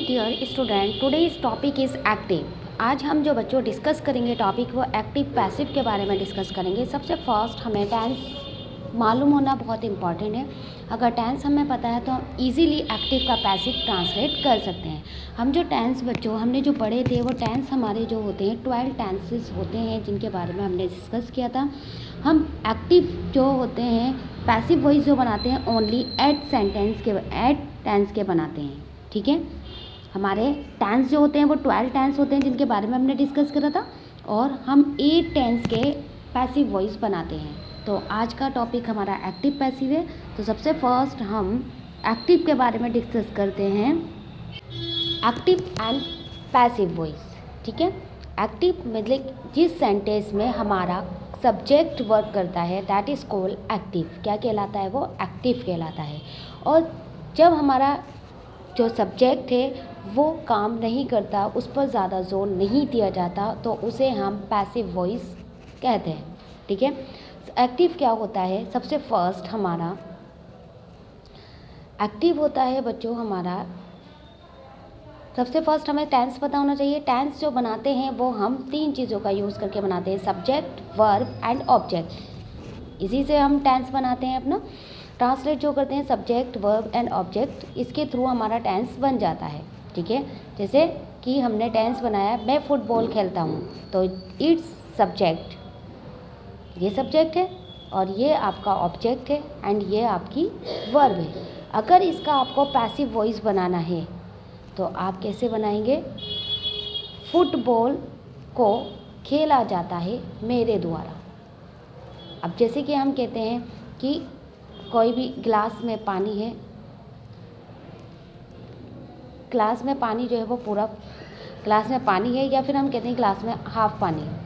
Dear student, today's topic is active. आज हम जो बच्चों डिस्कस करेंगे टॉपिक वो एक्टिव पैसिव के बारे में डिस्कस करेंगे। सबसे फर्स्ट हमें टेंस मालूम होना बहुत इंपॉर्टेंट है। अगर टेंस हमें पता है तो हम इजीली एक्टिव का पैसिव ट्रांसलेट कर सकते हैं। हम जो टेंस बच्चों हमने जो पढ़े थे वो टेंस हमारे जो होते हैं 12 टेंसेस होते हैं जिनके बारे में हमने डिस्कस किया था। हम एक्टिव जो होते हैं पैसिव वॉइस जो बनाते हैं ओनली एट टेंस के बनाते हैं। ठीक है, हमारे टेंस जो होते हैं वो 12 टेंस होते हैं जिनके बारे में हमने डिस्कस करा था और हम 8 टेंस के पैसिव वॉइस बनाते हैं। तो आज का टॉपिक हमारा एक्टिव पैसिव है। तो सबसे फर्स्ट हम एक्टिव के बारे में डिस्कस करते हैं, एक्टिव एंड पैसिव वॉइस। ठीक है, एक्टिव मतलब जिस सेंटेंस में हमारा सब्जेक्ट वर्क करता है दैट इज़ कॉल्ड एक्टिव। क्या कहलाता है? वो एक्टिव कहलाता है। और जब हमारा जो सब्जेक्ट है वो काम नहीं करता, उस पर ज़्यादा जोर नहीं दिया जाता, तो उसे हम पैसिव वॉइस कहते हैं। ठीक है, एक्टिव क्या होता है? सबसे फर्स्ट हमारा एक्टिव होता है बच्चों हमारा, सबसे फर्स्ट हमें टेंस पता होना चाहिए। टेंस जो बनाते हैं वो हम 3 चीज़ों का यूज़ करके बनाते हैं, सब्जेक्ट, वर्ब एंड ऑब्जेक्ट। इसी से हम टेंस बनाते हैं अपना ट्रांसलेट जो करते हैं सब्जेक्ट, वर्ब एंड ऑब्जेक्ट, इसके थ्रू हमारा टेंस बन जाता है। ठीक है, जैसे कि हमने टेंस बनाया मैं फुटबॉल खेलता हूँ, तो इट्स सब्जेक्ट, ये सब्जेक्ट है और ये आपका ऑब्जेक्ट है एंड ये आपकी वर्ब है। अगर इसका आपको पैसिव वॉइस बनाना है तो आप कैसे बनाएंगे? फुटबॉल को खेला जाता है मेरे द्वारा। अब जैसे कि हम कहते हैं कि कोई भी ग्लास में पानी है, ग्लास में पानी जो है वो पूरा ग्लास में पानी है, या फिर हम कहते हैं ग्लास में हाफ पानी है।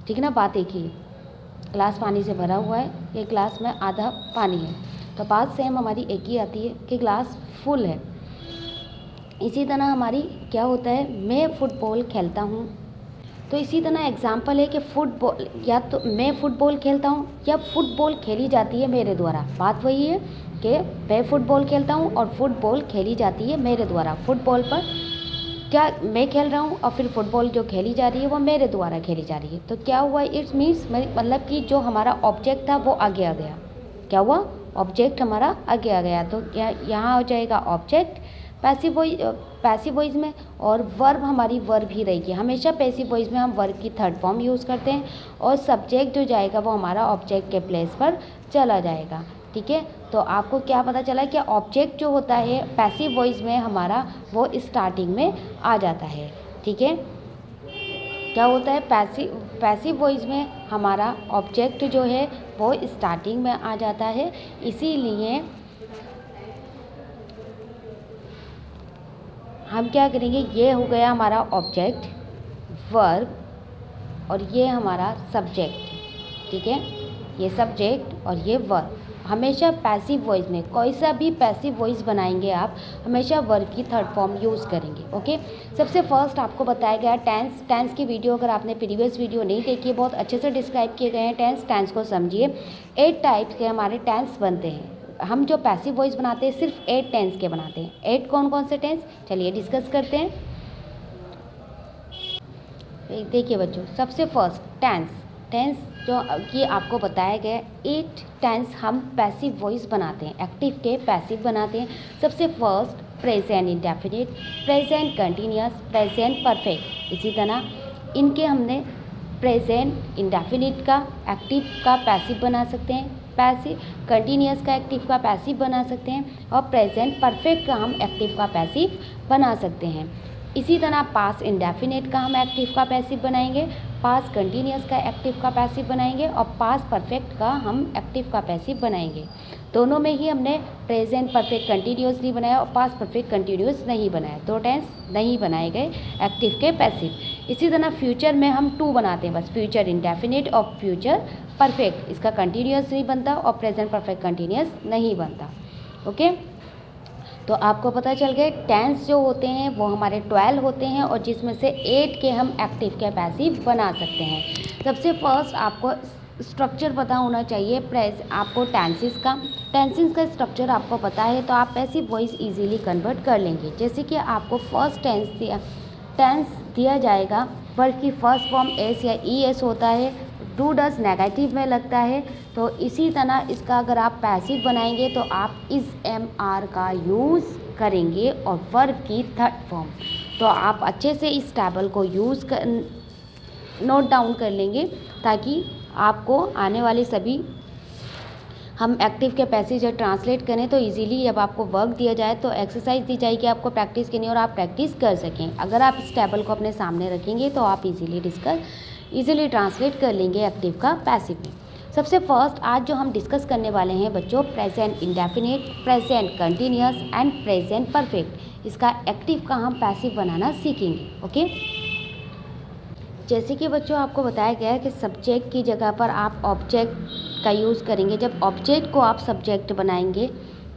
ठीक है ना, बात एक ही है। ग्लास पानी से भरा हुआ है, ये ग्लास में आधा पानी है, तो बात सेम हमारी एक ही आती है कि ग्लास फुल है। इसी तरह हमारी क्या होता है, मैं फुटबॉल खेलता हूँ, तो इसी तरह एग्जाम्पल है कि फुटबॉल, या तो मैं फुटबॉल खेलता हूँ या फुटबॉल खेली जाती है मेरे द्वारा। बात वही है कि मैं फुटबॉल खेलता हूँ और फुटबॉल खेली जाती है मेरे द्वारा। फुटबॉल पर क्या मैं खेल रहा हूँ और फिर फुटबॉल जो खेली जा रही है वो मेरे द्वारा खेली जा रही है। तो क्या हुआ? इट्स मीन्स मतलब कि जो हमारा ऑब्जेक्ट था वो आगे आ गया। क्या हुआ? ऑब्जेक्ट हमारा आगे आ गया। तो यहाँ हो जाएगा ऑब्जेक्ट पैसिव वॉइस में, और वर्ब हमारी वर्ब ही रहेगी। हमेशा पैसिव वॉइस में हम वर्ब की थर्ड फॉर्म यूज़ करते हैं और सब्जेक्ट जो जाएगा वो हमारा ऑब्जेक्ट के प्लेस पर चला जाएगा। ठीक है, तो आपको क्या पता चला कि ऑब्जेक्ट जो होता है पैसिव वॉइस में हमारा वो स्टार्टिंग में आ जाता है। ठीक है, क्या होता है? पैसिव वॉइस में हमारा ऑब्जेक्ट जो है वो स्टार्टिंग में आ जाता है। इसीलिए हम क्या करेंगे, ये हो गया हमारा ऑब्जेक्ट, वर्ब और ये हमारा सब्जेक्ट। ठीक है, ये सब्जेक्ट और ये वर्ब। हमेशा पैसिव वॉइस में कोई सा भी पैसिव वॉइस बनाएंगे आप, हमेशा वर्ब की थर्ड फॉर्म यूज़ करेंगे। ओके, सबसे फर्स्ट आपको बताया गया टेंस की वीडियो, अगर आपने प्रीवियस वीडियो नहीं देखी है, बहुत अच्छे से डिस्क्राइब किए गए हैं टेंस को समझिए। 8 टाइप्स के हमारे टेंस बनते हैं। हम जो पैसिव वॉइस बनाते हैं सिर्फ 8 टेंस के बनाते हैं। 8 कौन कौन से टेंस, चलिए डिस्कस करते हैं। देखिए बच्चों, सबसे फर्स्ट टेंस जो कि आपको बताया गया 8 टेंस हम पैसिव वॉइस बनाते हैं, एक्टिव के पैसिव बनाते हैं। सबसे first present indefinite, present continuous, present perfect. इसी तरह इनके हमने प्रेजेंट इंडेफिनिट का एक्टिव का पैसिव बना सकते हैं, पैसिव कंटिन्यूअस का एक्टिव का पैसिव बना सकते हैं, और प्रेजेंट परफेक्ट का हम एक्टिव का पैसिव बना सकते हैं। इसी तरह पास इंडेफिनिट का हम एक्टिव का पैसिव बनाएंगे, पास कंटिन्यूअस का एक्टिव का पैसिव बनाएंगे, और पास परफेक्ट का हम एक्टिव का पैसिव बनाएंगे। दोनों में ही हमने प्रेजेंट परफेक्ट कंटिन्यूअसली बनाया और पास परफेक्ट कंटिन्यूअस नहीं बनाया। 2 टेंस नहीं बनाए गए एक्टिव के पैसिव। इसी तरह फ्यूचर में हम 2 बनाते हैं बस, फ्यूचर इंडेफिनिट और फ्यूचर परफेक्ट। इसका कंटिन्यूअस नहीं बनता और प्रेजेंट परफेक्ट कंटिन्यूअस नहीं बनता। ओके, तो आपको पता चल गया टेंस जो होते हैं वो हमारे 12 होते हैं और जिसमें से 8 के हम एक्टिव के पैसिव बना सकते हैं। सबसे फर्स्ट आपको स्ट्रक्चर पता होना चाहिए आपको टेंसेस का स्ट्रक्चर आपको पता है तो आप पैसिव वॉइस इजीली कन्वर्ट कर लेंगे। जैसे कि आपको फर्स्ट टेंस दिया जाएगा, वर्ब की फर्स्ट फॉर्म एस या ई एस होता है, डू डज नेगेटिव में लगता है, तो इसी तरह इसका अगर आप पैसिव बनाएंगे तो आप इज एम आर का यूज़ करेंगे और वर्ब की थर्ड फॉर्म। तो आप अच्छे से इस टेबल को नोट डाउन कर लेंगे ताकि आपको आने वाले सभी हम एक्टिव के पैसेज ट्रांसलेट करें तो इजीली जब आपको वर्क दिया जाए तो एक्सरसाइज दी जाएगी आपको प्रैक्टिस करनी और आप प्रैक्टिस कर सकें। अगर आप इस टेबल को अपने सामने रखेंगे तो आप इजीली ट्रांसलेट कर लेंगे एक्टिव का पैसिव में। सबसे फर्स्ट आज जो हम डिस्कस करने वाले हैं बच्चों, present indefinite, present continuous and present perfect. इसका एक्टिव का हम पैसिव बनाना सीखेंगे। ओके, जैसे कि बच्चों आपको बताया गया है कि सब्जेक्ट की जगह पर आप ऑब्जेक्ट का यूज़ करेंगे। जब ऑब्जेक्ट को आप सब्जेक्ट बनाएंगे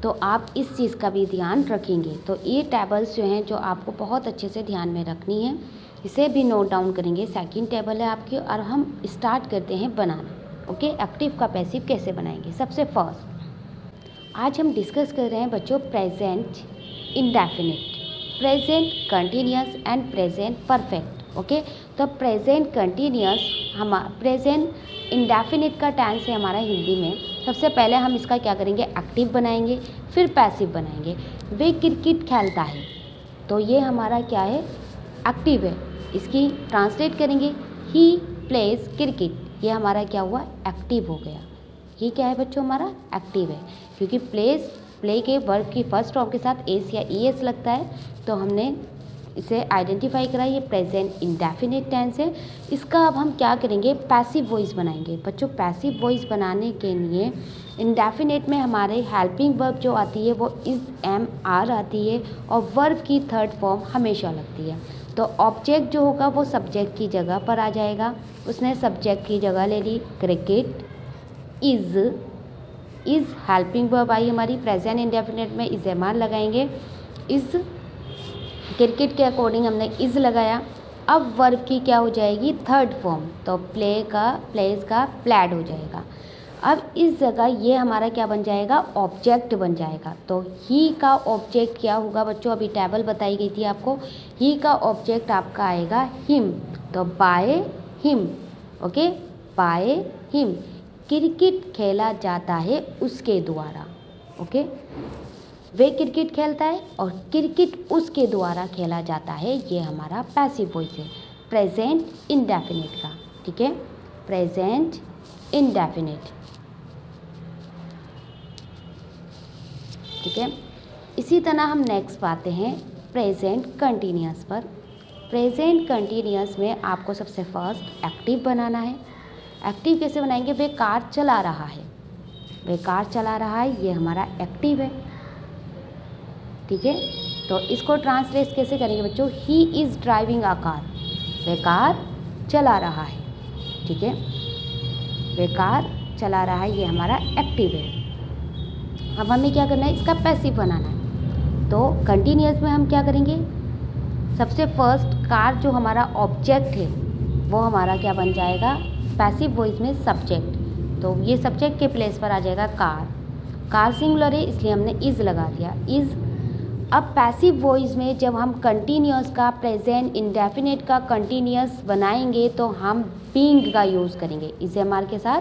तो आप इस चीज़ का भी ध्यान रखेंगे। तो ये टेबल्स जो हैं जो आपको बहुत अच्छे से ध्यान में रखनी है, इसे भी नोट डाउन करेंगे। सेकंड टेबल है आपकी और हम स्टार्ट करते हैं बनाना। ओके, एक्टिव का पैसिव कैसे बनाएंगे। सबसे फर्स्ट आज हम डिस्कस कर रहे हैं बच्चों present indefinite, present continuous and present perfect. Okay, तो प्रेजेंट कंटिन्यूअस प्रेजेंट इंडेफिनिट का टेंस है हमारा हिंदी में। सबसे पहले हम इसका क्या करेंगे, एक्टिव बनाएंगे, फिर पैसिव बनाएंगे। वे क्रिकेट खेलता है, तो ये हमारा क्या है, एक्टिव है। इसकी ट्रांसलेट करेंगे, ही प्लेज क्रिकेट, ये हमारा क्या हुआ, एक्टिव हो गया। ये क्या है बच्चों, हमारा एक्टिव है, क्योंकि प्ले के वर्ब की फर्स्ट फॉर्म के साथ एस या ई एस लगता है, तो हमने इसे आइडेंटिफाई करा। ये प्रेजेंट इंडेफिनिट टेंस है। इसका अब हम क्या करेंगे, पैसिव वॉइस बनाएंगे। बच्चों पैसिव वॉइस बनाने के लिए इंडेफिनिट में हमारे हेल्पिंग वर्ब जो आती है वो इज एम आर आती है और वर्ब की थर्ड फॉर्म हमेशा लगती है। तो ऑब्जेक्ट जो होगा वो सब्जेक्ट की जगह पर आ जाएगा। उसने सब्जेक्ट की जगह ले ली, cricket. Is helping verb I हमारी, प्रेजेंट इंडेफिनिट में इज एम आर लगाएंगे। इज क्रिकेट के अकॉर्डिंग हमने इज़ लगाया। अब वर्ब की क्या हो जाएगी, थर्ड फॉर्म, तो प्लेज का प्लेड हो जाएगा। अब इस जगह ये हमारा क्या बन जाएगा, ऑब्जेक्ट बन जाएगा। तो ही का ऑब्जेक्ट क्या होगा बच्चों, अभी टेबल बताई गई थी आपको। ही का ऑब्जेक्ट आपका आएगा हिम, तो by him. Okay, by him. Cricket खेला जाता है उसके द्वारा। ओके, वे क्रिकेट खेलता है और क्रिकेट उसके द्वारा खेला जाता है। ये हमारा पैसिव वॉइस है प्रेजेंट इंडेफिनिट का। ठीक है, प्रेजेंट इंडेफिनिट। ठीक है, इसी तरह हम नेक्स्ट आते हैं प्रेजेंट कंटिन्यूअस पर। प्रेजेंट कंटिन्यूअस में आपको सबसे फर्स्ट एक्टिव बनाना है। एक्टिव कैसे बनाएंगे, वे कार चला रहा है, वे कार चला रहा है, ये हमारा एक्टिव है। ठीक है, तो इसको ट्रांसलेट कैसे करेंगे बच्चों, he is driving a car, वह कार चला रहा है। ठीक है, वह कार चला रहा है, ये हमारा एक्टिव है। अब हमें क्या करना है, इसका पैसिव बनाना है। तो कंटिन्यूअस में हम क्या करेंगे, सबसे फर्स्ट कार जो हमारा ऑब्जेक्ट है वो हमारा क्या बन जाएगा, पैसिव वॉइस में सब्जेक्ट। तो ये सब्जेक्ट के प्लेस पर आ जाएगा कार। कार सिंगुलर है इसलिए हमने इज़ लगा दिया, इज़। अब पैसिव वॉइस में जब हम कंटिन्यूअस का, प्रेजेंट इंडेफिनिट का कंटिन्यूअस बनाएंगे तो हम बीइंग का यूज़ करेंगे। इस एम आर के साथ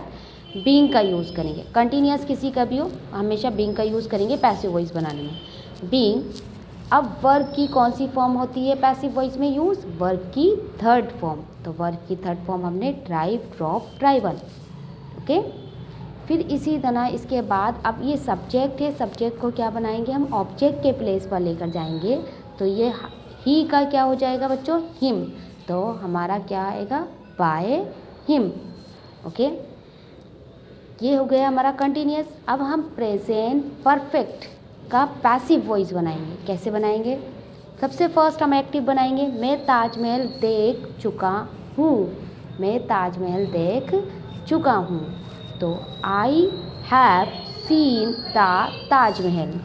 बीइंग का यूज़ करेंगे। कंटिन्यूअस किसी का भी हो, हमेशा बीइंग का यूज़ करेंगे पैसिव वॉइस बनाने में, बीइंग। अब वर्ब की कौन सी फॉर्म होती है पैसिव वॉइस में यूज़, वर्ब की थर्ड फॉर्म। तो वर्ब की थर्ड फॉर्म हमने ड्राइव, ड्रॉप, ट्रैवल। ओके, फिर इसी तरह इसके बाद अब ये सब्जेक्ट है, सब्जेक्ट को क्या बनाएंगे हम, ऑब्जेक्ट के प्लेस पर लेकर जाएंगे। तो ये ही का क्या हो जाएगा बच्चों, हिम। तो हमारा क्या आएगा, बाय हिम। ओके, ये हो गया हमारा कंटिन्यूअस। अब हम प्रेजेंट परफेक्ट का पैसिव वॉइस बनाएंगे। कैसे बनाएंगे, सबसे फर्स्ट हम एक्टिव बनाएंगे, मैं ताजमहल देख चुका हूँ, मैं ताजमहल देख चुका हूँ। तो I have seen the Taj Mahal,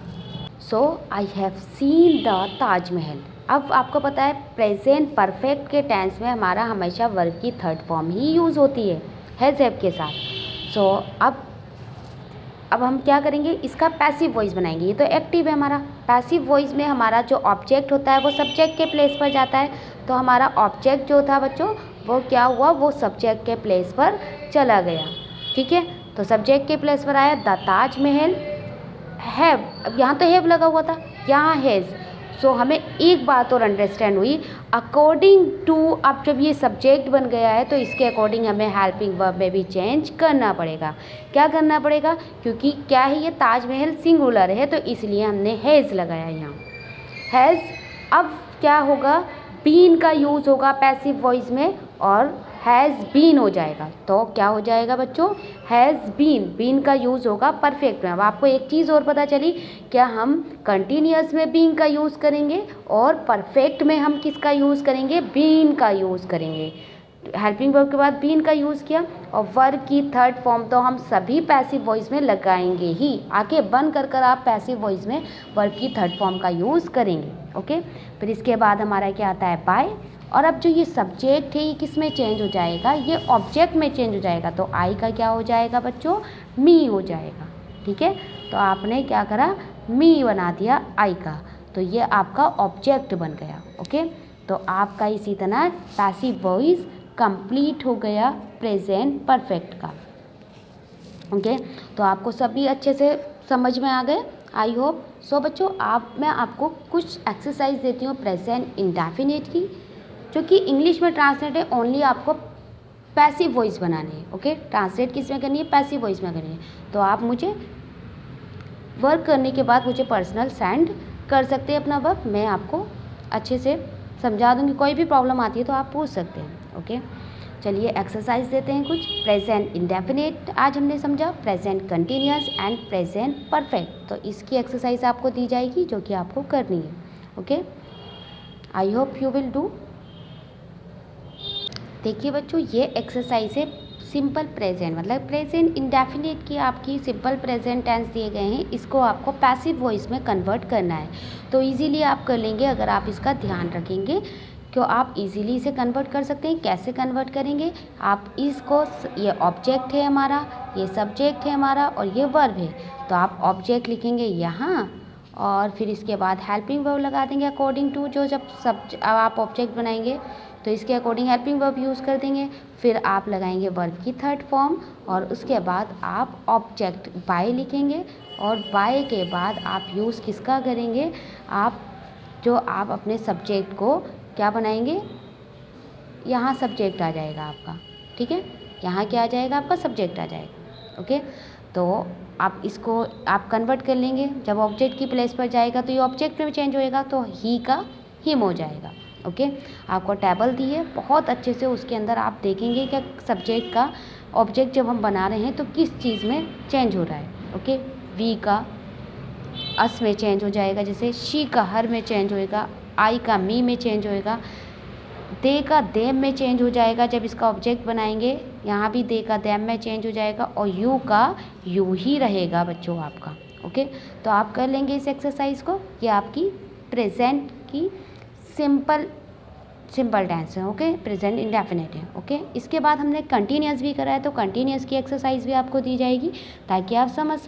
so I have seen the Taj Mahal. अब आपको पता है प्रेजेंट परफेक्ट के टेंस में हमारा हमेशा वर्ब की थर्ड फॉर्म ही यूज़ होती है हैज़ हैव के साथ। सो अब हम क्या करेंगे, इसका पैसिव वॉइस बनाएंगे। ये तो एक्टिव है हमारा। पैसिव वॉइस में हमारा जो ऑब्जेक्ट होता है वो सब्जेक्ट के प्लेस पर जाता है। तो हमारा ऑब्जेक्ट जो था बच्चों वो क्या हुआ, वो सब्जेक्ट के प्लेस पर चला गया। ठीक है, तो सब्जेक्ट के प्लेस पर आया द ताजमहल हैव। अब यहाँ तो हैव लगा हुआ था, यहाँ हैज़। सो हमें एक बात और अंडरस्टैंड हुई, अकॉर्डिंग टू। अब जब ये सब्जेक्ट बन गया है तो इसके अकॉर्डिंग हमें हेल्पिंग वर्ब में भी चेंज करना पड़ेगा। क्या करना पड़ेगा, क्योंकि क्या है, ये ताजमहल सिंगुलर है तो इसलिए हमने हैज़ लगाया यहाँ, हैज़। अब क्या होगा, बीन का यूज़ होगा पैसिव वॉइस में और हैज़ बीन हो जाएगा। तो क्या हो जाएगा बच्चों, हैज़ बीन। बीन का यूज़ होगा परफेक्ट में। अब आपको एक चीज़ और पता चली, क्या हम कंटिन्यूअस में बीन का यूज़ करेंगे और परफेक्ट में हम किसका यूज़ करेंगे, बीन का यूज़ करेंगे। हेल्पिंग वर्ब के बाद बीन का यूज़ किया और वर्ब की थर्ड फॉर्म तो हम सभी पैसिव वॉइस में लगाएंगे ही। आगे बंद कर आप पैसिव वॉइस में वर्ब की थर्ड फॉर्म का यूज़ करेंगे। ओके, फिर इसके बाद हमारा क्या आता है, बाय। और अब जो ये सब्जेक्ट है ये किस में चेंज हो जाएगा, ये ऑब्जेक्ट में चेंज हो जाएगा। तो आई का क्या हो जाएगा बच्चों, मी हो जाएगा। ठीक है, तो आपने क्या करा, मी बना दिया आई का, तो ये आपका ऑब्जेक्ट बन गया। ओके, तो आपका इसी तरह पैसिव वॉइस कंप्लीट हो गया प्रेजेंट परफेक्ट का। ओके, तो आपको सभी अच्छे से समझ में आ गए, आई होप सो। बच्चों मैं आपको कुछ एक्सरसाइज देती हूँ प्रेजेंट इंडेफिनिट की, जो कि इंग्लिश में ट्रांसलेट है। ओनली आपको पैसिव वॉइस बनानी है। ओके, ट्रांसलेट किस में करनी है, पैसिव वॉइस में करनी है। तो आप मुझे वर्क करने के बाद मुझे पर्सनल सेंड कर सकते हैं अपना वर्क, मैं आपको अच्छे से समझा दूँगी। कोई भी प्रॉब्लम आती है तो आप पूछ सकते हैं। ओके, चलिए एक्सरसाइज देते हैं कुछ। प्रेजेंट इंडेफिनिट आज हमने समझा, present continuous and present perfect. तो इसकी एक्सरसाइज आपको दी जाएगी जो कि आपको करनी है। Okay, I hope you will do. देखिए बच्चों, ये एक्सरसाइज है सिंपल प्रेजेंट, मतलब प्रेजेंट इंडेफिनिट की आपकी सिंपल प्रेजेंट टेंस दिए गए हैं, इसको आपको पैसिव वॉइस में कन्वर्ट करना है। तो इजीली आप कर लेंगे अगर आप इसका ध्यान रखेंगे, क्यों आप इजीली इसे कन्वर्ट कर सकते हैं। कैसे कन्वर्ट करेंगे, आप इसको, ये ऑब्जेक्ट है हमारा, ये सब्जेक्ट है हमारा और ये वर्ब है। तो आप ऑब्जेक्ट लिखेंगे यहाँ और फिर इसके बाद हेल्पिंग वर्ब लगा देंगे अकॉर्डिंग टू, जो जब आप ऑब्जेक्ट बनाएंगे तो इसके अकॉर्डिंग हेल्पिंग वर्ब यूज़ कर देंगे। फिर आप लगाएंगे वर्ब की थर्ड फॉर्म और उसके बाद आप ऑब्जेक्ट बाय लिखेंगे और बाय के बाद आप यूज़ किसका करेंगे, आप अपने सब्जेक्ट को क्या बनाएंगे, यहाँ सब्जेक्ट आ जाएगा आपका। ठीक है, यहाँ क्या आ जाएगा, आपका सब्जेक्ट आ जाएगा। ओके, तो आप इसको आप कन्वर्ट कर लेंगे। जब ऑब्जेक्ट की प्लेस पर जाएगा तो ये ऑब्जेक्ट में चेंज होएगा, तो ही का हिम हो जाएगा। ओके, आपको टेबल दी है बहुत अच्छे से, उसके अंदर आप देखेंगे कि सब्जेक्ट का ऑब्जेक्ट जब हम बना रहे हैं तो किस चीज़ में चेंज हो रहा है। ओके, वी का अस में चेंज हो जाएगा, जैसे शी का हर में चेंज होएगा, आई का मी में चेंज होएगा, दे का देम में चेंज हो जाएगा जब इसका ऑब्जेक्ट बनाएंगे, यहाँ भी दे का देम में चेंज हो जाएगा और यू का यू ही रहेगा बच्चों आपका। ओके, तो आप कर लेंगे इस एक्सरसाइज को। ये आपकी प्रेजेंट की सिंपल टेंस है। ओके, प्रेजेंट इंडेफिनिट है। ओके, इसके बाद हमने कंटिन्यूअस भी करा है, तो कंटिन्यूअस की एक्सरसाइज भी आपको दी जाएगी ताकि आप समझ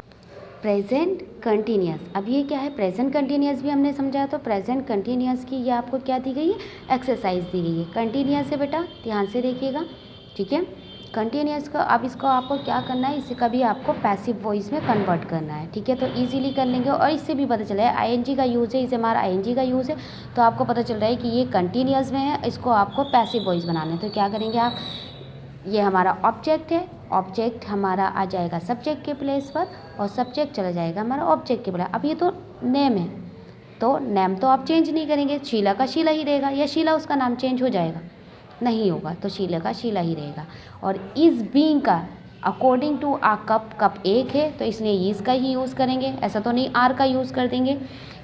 प्रेजेंट कंटिन्यूअस। अब ये क्या है, प्रेजेंट कंटिन्यूअस भी हमने समझा, तो प्रेजेंट कंटिन्यूअस की ये आपको क्या दी गई है, एक्सरसाइज दी गई है। कंटिन्यूअस है बेटा, ध्यान से देखिएगा। ठीक है, कंटिन्यूअस का अब इसको आपको क्या करना है, इसे कभी आपको पैसिव वॉइस में कन्वर्ट करना है। ठीक है, तो इजीली कर लेंगे और इससे भी पता चला है आईएनजी का यूज़ है, इसे हमारा आईएनजी का यूज़ है, तो आपको पता चल रहा है कि ये कंटिन्यूअस में है, इसको आपको पैसिव वॉइस बनाना है। तो क्या करेंगे आप, ये हमारा ऑब्जेक्ट है, ऑब्जेक्ट हमारा आ जाएगा सब्जेक्ट के प्लेस पर और सब्जेक्ट चला जाएगा हमारा ऑब्जेक्ट के प्लेस। अब ये तो नेम है, तो नेम तो आप चेंज नहीं करेंगे, शीला का शीला ही रहेगा, या शीला उसका नाम चेंज हो जाएगा, नहीं होगा, तो शीला का शीला ही रहेगा। और इस बीइंग का अकॉर्डिंग टू आ कप एक है तो इसलिए इसका ही यूज़ करेंगे, ऐसा तो नहीं आर का यूज़ कर देंगे,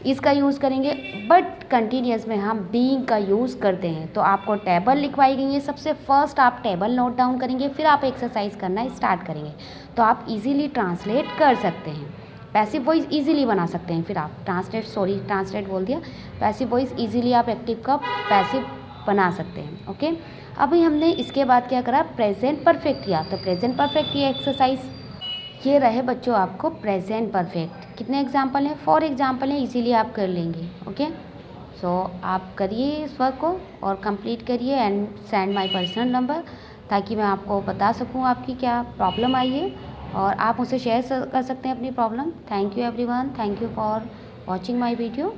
इसका यूज़ करेंगे। बट कंटिन्यूअस में हम बीइंग का यूज़ करते हैं। तो आपको टेबल लिखवाई गई है, सबसे फर्स्ट आप टेबल नोट डाउन करेंगे, फिर आप एक्सरसाइज करना स्टार्ट करेंगे, तो आप इजीली ट्रांसलेट कर सकते हैं, पैसिव वॉइस इजीली बना सकते हैं। फिर आप ट्रांसलेट बोल दिया, पैसिव वॉइस इजीली आप एक्टिव का पैसिव बना सकते हैं। ओके, अभी हमने इसके बाद क्या करा, प्रेजेंट परफेक्ट किया। तो प्रेजेंट परफेक्ट की एक्सरसाइज ये रहे बच्चों आपको प्रेजेंट परफेक्ट। कितने एग्जाम्पल हैं, 4 एग्जाम्पल हैं, इसीलिए आप कर लेंगे। ओके, सो आप करिए इस वर्क को और कंप्लीट करिए and send my personal number, ताकि मैं आपको बता सकूं आपकी क्या प्रॉब्लम आई है और आप मुझसे शेयर कर सकते हैं अपनी problem. Thank you everyone, thank you for watching my video.